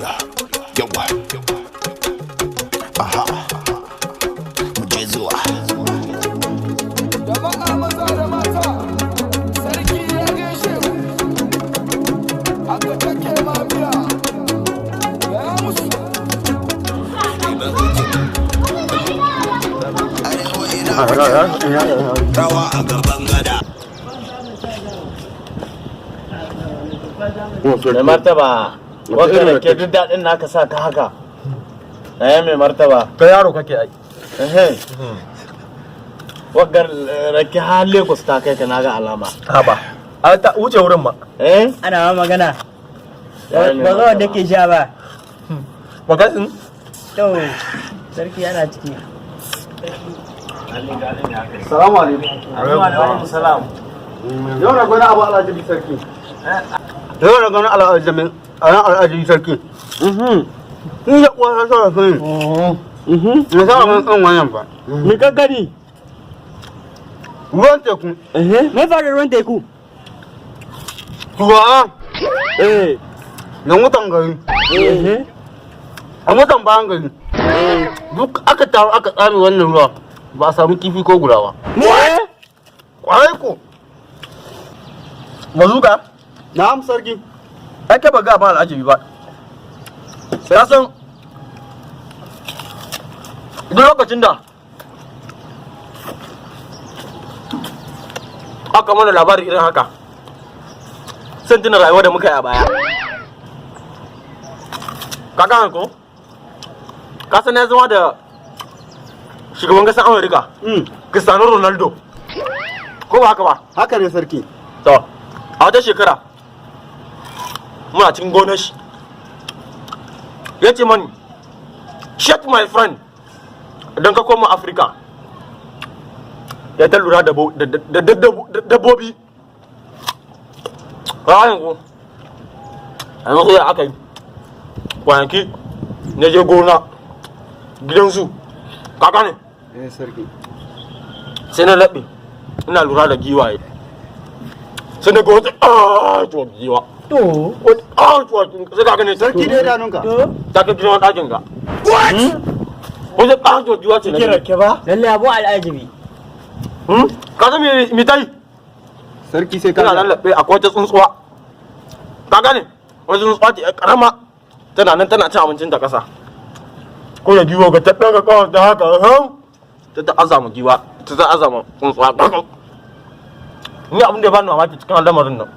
yawa aha mu je zuwa jama'a maza da mata sarki ya gaishe ku aka take mabiya ya musu rawa a gaban gada mai martaba wakar da ke duk daɗin naka sa ka haka mai martaba ka yaro kake ai wakar rake har Lagos ta kai ka naga alama haba a ta wuce wurin ma ana ma magana ba zo wanda ke sha ba magasin to sarki yana ciki salamu alaikum salam yau na gwani abu alajabi sarki yau na gwani alajabi sarki ni ya kuwa sa da kai na sa mun kan wannan ba me ka gani ruwan teku me fara ruwan teku ruwa na mutan gari a mutan bayan gari duk aka taru aka tsami wannan ruwa ba a samu kifi ko guda ba kwarai ko mazuka na sarki ake ba ga ba al'ajabi ba sai san duk lokacin da aka mana labari irin haka sun tuna rayuwa da muka yi a baya kaka ko ka san ya zama da shugaban kasar Amurka Cristiano Ronaldo ko ba haka ba haka ne sarki to a wata shekara muna cikin gonar shi ya ce mani check my friend idan ka koma Afirka ya ta lura da dabbobi rayan ku a yanzu ya aka yi kwanaki na je gona gidansu kaka ne sarki sai na laɓe ina lura da giwaye sai na ga wata ƙatuwar giwa wata ƙatuwar sai kaka ne sarki dai danunka ta ka gidan ɗakin ga wata ƙatuwar giwa ce na kira ke ba lalle abu al'ajabi ka san me ta yi sarki sai tana nan laɓe akwai wata tsuntsuwa ka gane wata tsuntsuwa ce ƙarama tana nan tana cin abincin ta ƙasa ko da giwa ga ta ɗaga kawai ta haka ta azama giwa ta azama tsuntsuwa ni abin da ya bani mamaki cikin al'amarin nan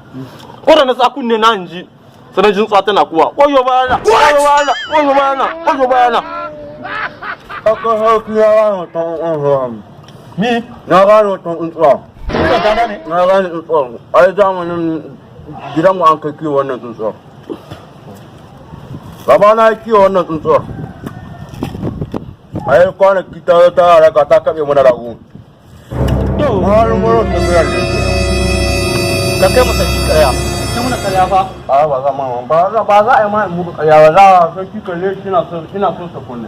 ko da na sa kunne na inji sanar tsuntsuwa tana kuwa koyo bayana koyo bayana koyo bayana koyo bayana aka hauki ya wani tsuntsuwa ni na gano tsuntsuwa na gane tsuntsuwa ai zamanin gidanmu an kai kiwo wannan tsuntsuwa baba na yi kiwo wannan tsuntsuwar a yi kwanaki ta raka ta kaɓe mana ragu har muro ta biyar da ka kai masa ki karya sai muna karya fa a ba za a yi ma muku karya ba za a sai ki kalle kina son sa kunne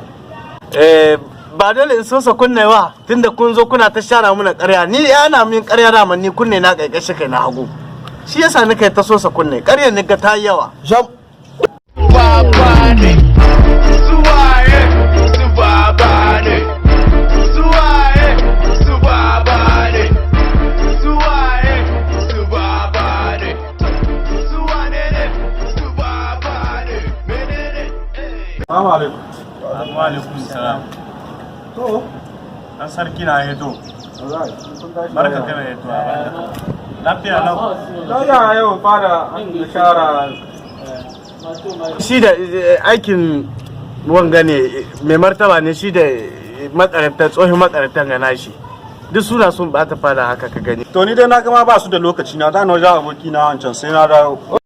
ba dole in so sa kunne ba tunda kun zo kuna ta shara muna ƙarya ni yana min ƙarya da ni kunne na kaikashe kai na hagu shi yasa nika ta so sa kunne ƙaryar ni ga ta yi yawa jam baba ne suwaye su baba ne suwaye su baba ne suwaye su baba ne suwane ne su baba ne menene assalamu alaikum wa alaikum salam to an sarki na yato barka kana yato lafiya lau ya yau fara bishara shi da aikin wanga ne mai martaba ne shi da makaranta tsohon makarantar ga nashi duk suna sun bata fada haka ka gani to ni dai na gama ba su da lokaci na da na wajen aboki na wancan sai na dawo